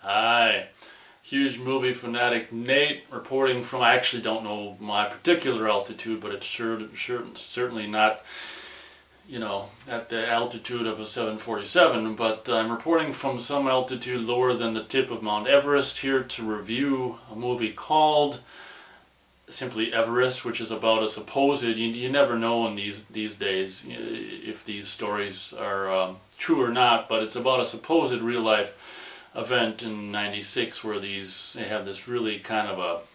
Hi, huge movie fanatic Nate reporting from, I actually don't know my particular altitude, but it's certainly not, at the altitude of a 747, but I'm reporting from some altitude lower than the tip of Mount Everest here to review a movie called simply Everest, which is about a supposed, you never know in these days if these stories are true or not, but it's about a supposed real life event in '96 where they have this really kind of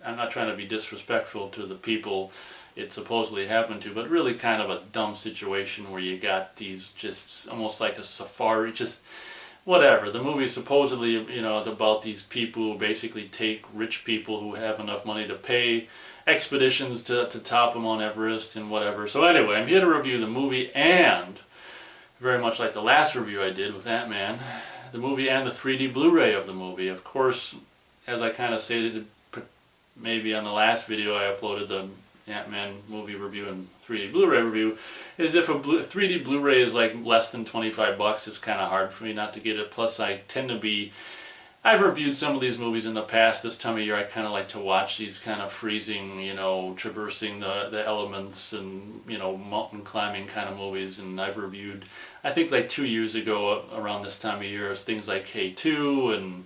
I'm not trying to be disrespectful to the people it supposedly happened to, but really kind of a dumb situation where you got these just almost like a safari, just whatever. The movie supposedly, it's about these people who basically take rich people who have enough money to pay expeditions to top them on Everest and whatever. So anyway, I'm here to review the movie, and very much like the last review I did with Ant-Man, the movie and the 3D Blu-ray of the movie. Of course, as I kind of stated maybe on the last video I uploaded, the Ant-Man movie review and 3D Blu-ray review, is if a 3D Blu-ray is like less than 25 bucks, it's kind of hard for me not to get it. Plus I've reviewed some of these movies in the past. This time of year I kind of like to watch these kind of freezing, traversing the elements and, mountain climbing kind of movies. And I've reviewed, I think like 2 years ago around this time of year, things like K2, and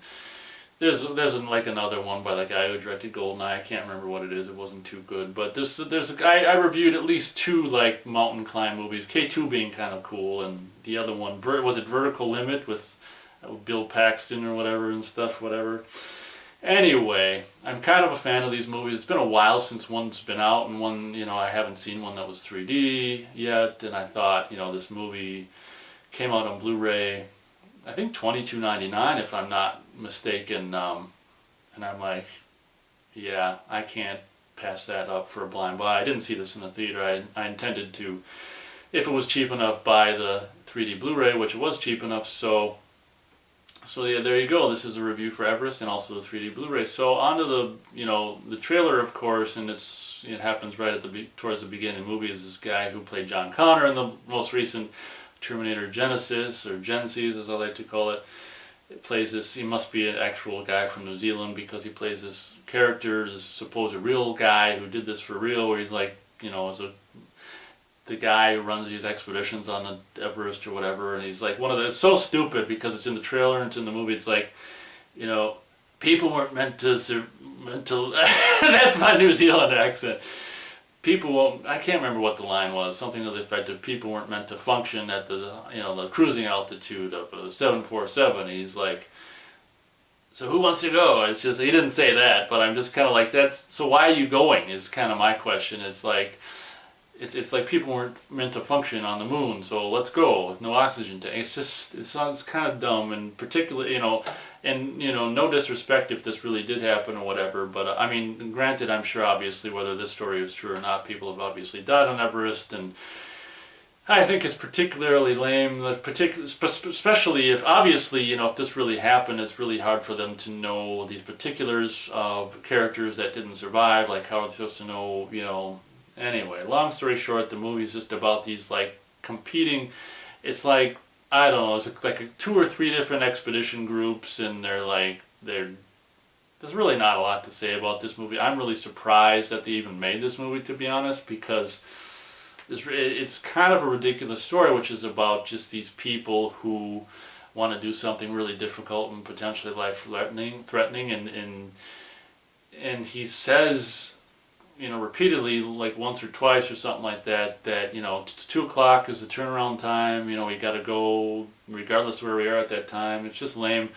there's like another one by the guy who directed Goldeneye. I can't remember what it is. It wasn't too good. But there's a guy, I reviewed at least 2 like mountain climb movies. K2 being kind of cool, and the other one, was it Vertical Limit with Bill Paxton or whatever and stuff, whatever. Anyway, I'm kind of a fan of these movies. It's been a while since one's been out, and one, I haven't seen one that was 3D yet. And I thought, this movie came out on Blu-ray, I think $22.99 if I'm not mistaken, and I'm like, yeah, I can't pass that up for a blind buy. I didn't see this in the theater. I intended to, if it was cheap enough, buy the 3D Blu-ray, which it was cheap enough. So yeah, there you go. This is a review for Everest and also the 3D Blu-ray. So onto the trailer, of course, and it happens right towards the beginning of the movie. Is this guy who played John Connor in the most recent Terminator Genesis, or Genesis as I like to call it. It plays this, he must be an actual guy from New Zealand because he plays this character, this supposed real guy who did this for real, where he's like, the guy who runs these expeditions on the Everest or whatever, and he's like it's so stupid because it's in the trailer and it's in the movie. It's like, people weren't meant to that's my New Zealand accent. People won't, I can't remember what the line was, something to the effect of people weren't meant to function at the cruising altitude of a 747. He's like, so who wants to go? It's just, he didn't say that, but I'm just kind of like, so why are you going is kind of my question. It's like, it's like people weren't meant to function on the moon, so let's go with no oxygen tank. It's kind of dumb, and particularly, no disrespect if this really did happen or whatever, but I mean, granted, I'm sure obviously whether this story is true or not, people have obviously died on Everest, and I think it's particularly lame, especially if, obviously, if this really happened, it's really hard for them to know these particulars of characters that didn't survive, like how are they supposed to know, Anyway, long story short, the movie is just about these like competing. It's like, I don't know, it's like 2 or 3 different expedition groups, and there's really not a lot to say about this movie. I'm really surprised that they even made this movie, to be honest, because it's kind of a ridiculous story, which is about just these people who want to do something really difficult and potentially life-threatening, and he says, repeatedly, like once or twice or something like that, 2 o'clock is the turnaround time, we gotta go regardless of where we are at that time. It's just lame.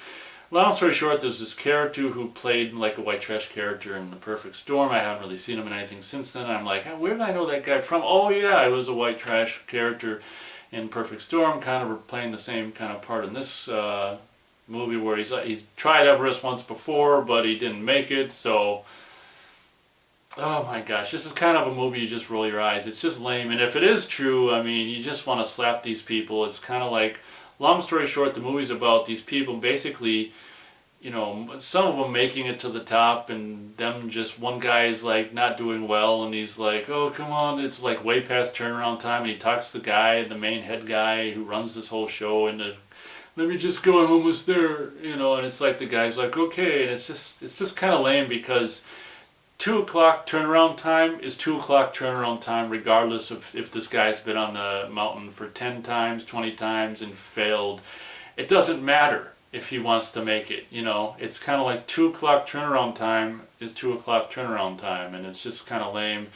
Long story short, there's this character who played like a white trash character in The Perfect Storm. I haven't really seen him in anything since then. I'm like, where did I know that guy from? Oh yeah, I was a white trash character in Perfect Storm, kind of playing the same kind of part in this movie where he's tried Everest once before, but he didn't make it, so oh my gosh, this is kind of a movie you just roll your eyes. It's just lame, and if it is true, I mean, you just want to slap these people. It's kind of like, long story short, the movie's about these people basically, some of them making it to the top, and them just, one guy is like not doing well, and he's like, oh come on, it's like way past turnaround time, and he talks to the main head guy who runs this whole show into let me just go, I'm almost there, you know, and it's like the guy's like, okay, and it's just kind of lame because 2 o'clock turnaround time is 2 o'clock turnaround time regardless of if this guy's been on the mountain for 10 times, 20 times and failed. It doesn't matter if he wants to make it, you know. It's kind of like 2 o'clock turnaround time is 2 o'clock turnaround time, and it's just kind of lame.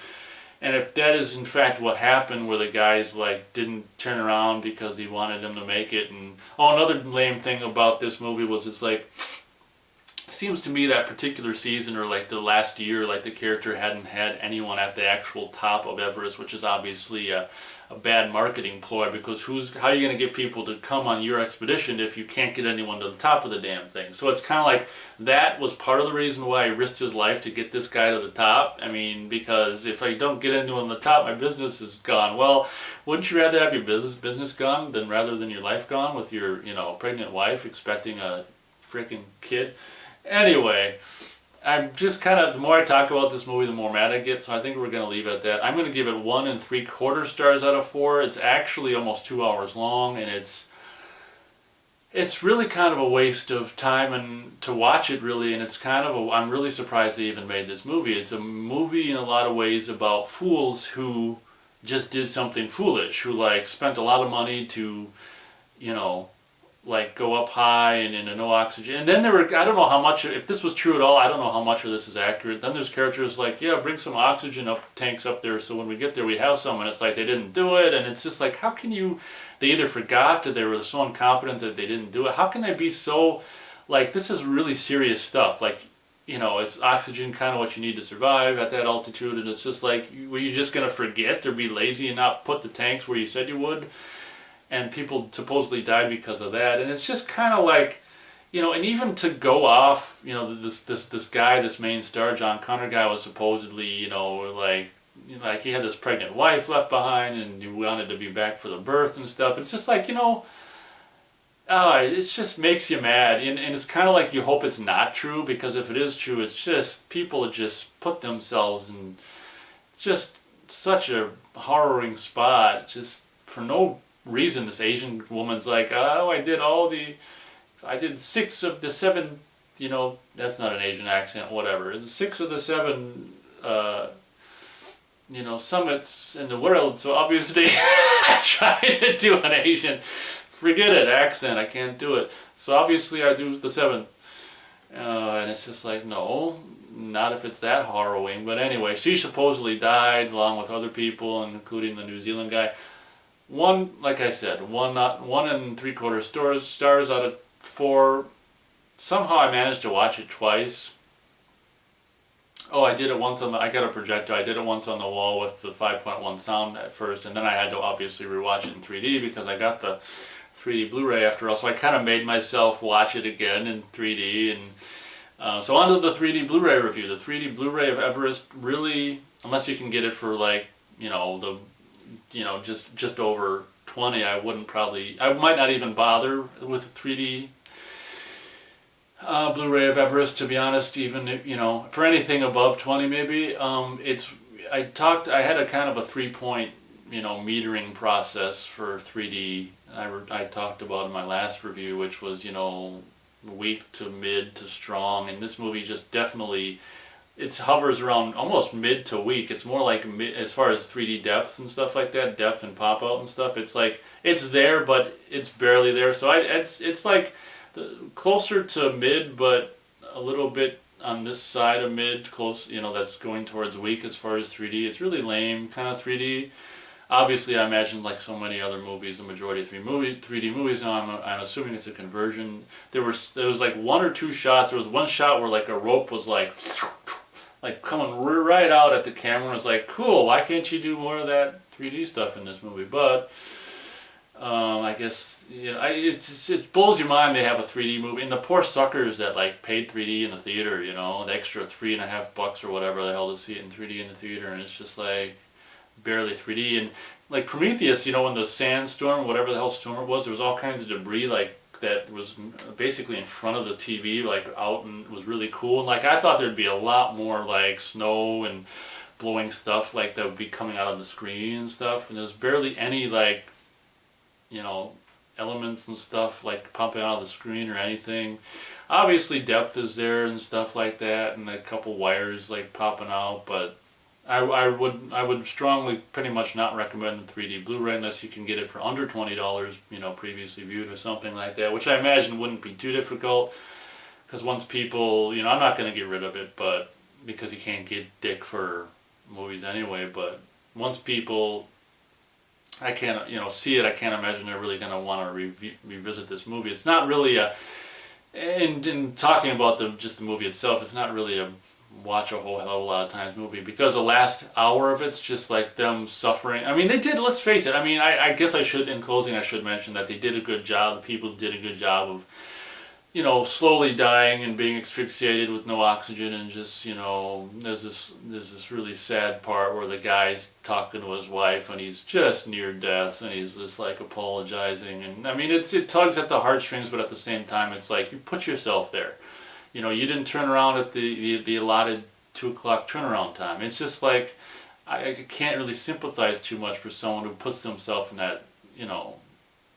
And if that is in fact what happened, where the guys like didn't turn around because he wanted them to make it, and another lame thing about this movie was it's like, seems to me that particular season or like the last year, like the character hadn't had anyone at the actual top of Everest, which is obviously a bad marketing ploy, because how are you going to get people to come on your expedition if you can't get anyone to the top of the damn thing? So it's kind of like that was part of the reason why he risked his life to get this guy to the top. I mean, because if I don't get anyone on the top, my business is gone. Well, wouldn't you rather have your business gone rather than your life gone with your, you know, pregnant wife expecting a freaking kid? Anyway, I'm just kind of, the more I talk about this movie, the more mad I get, so I think we're going to leave it at that. I'm going to give it 1 3/4 stars out of 4. It's actually almost 2 hours long, and it's really kind of a waste of time and to watch it, really, and it's kind of I'm really surprised they even made this movie. It's a movie in a lot of ways about fools who just did something foolish, who like spent a lot of money to, you know, like go up high and into no oxygen. And then there were, I don't know how much, if this was true at all, I don't know how much of this is accurate. Then there's characters like, yeah, bring some oxygen tanks up there so when we get there we have some, and it's like they didn't do it, and it's just like, how can you, they either forgot or they were so incompetent that they didn't do it. How can they be so, like, this is really serious stuff. Like, you know, it's oxygen kind of what you need to survive at that altitude, and it's just like, were you just going to forget or be lazy and not put the tanks where you said you would? And people supposedly died because of that, and it's just kind of like, you know, and even to go off, you know, this guy, this main star, John Connor guy, was supposedly, you know, like he had this pregnant wife left behind, and he wanted to be back for the birth and stuff. It's just like, you know, it just makes you mad, and it's kind of like you hope it's not true, because if it is true, it's just people just put themselves in just such a harrowing spot, just for no reason. This Asian woman's like, oh, I did 6 of the 7, you know, that's not an Asian accent, whatever, 6 of the 7, you know, summits in the world, so obviously I'm trying to do an Asian, forget it, accent, I can't do it, so obviously I do the 7th, and it's just like, no, not if it's that harrowing. But anyway, she supposedly died along with other people, including the New Zealand guy. Like I said, 1 3/4 stars out of 4. Somehow I managed to watch it twice. Oh, I did it once I got a projector. I did it once on the wall with the 5.1 sound at first, and then I had to obviously rewatch it in 3D because I got the 3D Blu-ray after all. So I kind of made myself watch it again in 3D, and so on to the 3D Blu-ray review. The 3D Blu-ray of Everest really, unless you can get it for like, you know, just over 20, I might not even bother with a 3D Blu-ray of Everest, to be honest, even if, you know, for anything above 20 maybe. I had a kind of a 3-point, you know, metering process for 3D. I talked about in my last review, which was, you know, weak to mid to strong, and this movie just definitely, it hovers around almost mid to weak. It's more like mid, as far as 3D depth and stuff like that, depth and pop out and stuff. It's like, it's there, but it's barely there. So it's like closer to mid, but a little bit on this side of mid, close, you know, that's going towards weak as far as 3D. It's really lame kind of 3D. Obviously, I imagine, like so many other movies, the majority of 3D movies now, I'm assuming it's a conversion. There was like 1 or 2 shots. There was one shot where like a rope was like coming right out at the camera. And it's like, cool, why can't you do more of that 3D stuff in this movie? But I guess, you know, it blows your mind they have a 3D movie, and the poor suckers that like paid 3D in the theater, you know, the extra $3.50 or whatever the hell to see it in 3D in the theater, and it's just like barely 3D. And like Prometheus, you know, in the sandstorm, whatever the hell storm it was, there was all kinds of debris like that was basically in front of the TV, like out, and it was really cool. And like I thought there'd be a lot more like snow and blowing stuff like that would be coming out of the screen and stuff, and there's barely any like, you know, elements and stuff like popping out of the screen or anything. Obviously depth is there and stuff like that, and a couple wires like popping out, but I would strongly pretty much not recommend the 3D Blu-ray unless you can get it for under $20, you know, previously viewed or something like that, which I imagine wouldn't be too difficult, because once people, you know, I'm not going to get rid of it, but because you can't get dick for movies anyway, but once people, I can't, you know, see it, I can't imagine they're really going to want to revisit this movie. It's not really a, and in talking about just the movie itself, it's not really a watch a whole hell of a lot of times movie, because the last hour of it's just like them suffering. I mean, they did, let's face it, I mean, I guess I should, in closing, I should mention that they did a good job, the people did a good job of, you know, slowly dying and being asphyxiated with no oxygen, and just, you know, there's this really sad part where the guy's talking to his wife and he's just near death and he's just like apologizing, and I mean it tugs at the heartstrings, but at the same time it's like you put yourself there. You know, you didn't turn around at the allotted 2 o'clock turnaround time. It's just like I can't really sympathize too much for someone who puts themselves in that, you know,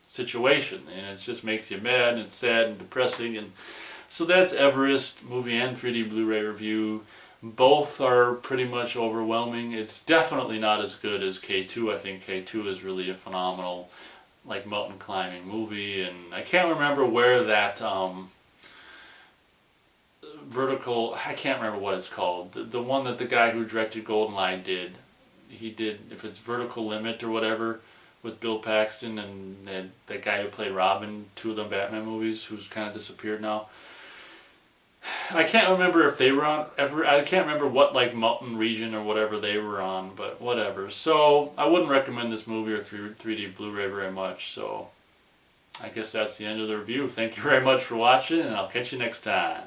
situation, and it just makes you mad and it's sad and depressing. And so that's Everest movie and 3D Blu-ray review. Both are pretty much overwhelming. It's definitely not as good as K2. I think K2 is really a phenomenal, like, mountain climbing movie, and I can't remember where that vertical, I can't remember what it's called, the one that the guy who directed GoldenEye did. He did, if it's Vertical Limit or whatever, with Bill Paxton and that guy who played Robin, 2 of them Batman movies, who's kind of disappeared now. I can't remember if they were on I can't remember what, like, mountain region or whatever they were on, but whatever. So I wouldn't recommend this movie or 3D Blu-ray very much. So I guess that's the end of the review. Thank you very much for watching, and I'll catch you next time.